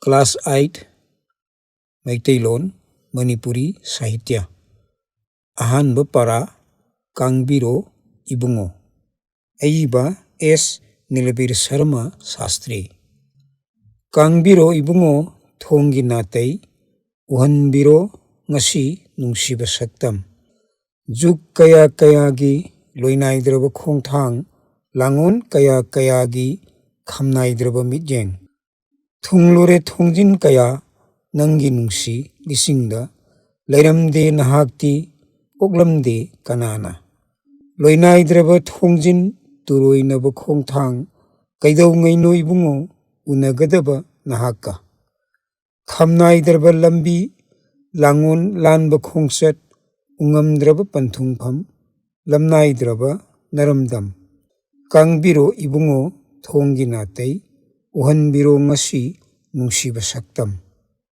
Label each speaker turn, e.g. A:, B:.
A: Class 8 Meiteilon Manipuri Sahitya Ahanba para Kangbiro Ibungo Aiba S. Nilabir Sharma Sastri Kangbiro Ibungo Thongi Natei Uhanbiro Ngasi Nungsiba Saktam Juk Kaya Kayagi Loinaidraba Khongthang Langon Kaya Kayagi Khamnaidraba Mitjeng Thunglore Thongjin Kaya Nangi Nungsi Lisingda Lairamde Nahakti Oklamde Kanana Loinaidraba Thongjin Turoinaba Khongthang Kaidau Ngaino Ibungo Unagadaba Nahaka Khamnaidraba Lambi Langon Lanba Khongset Ungamdraba Panthungpham Lamnaidraba Naramdam Kangbiro Ibungo Thongi Natei Uhanbiro Ngasi Nungsiba Saktam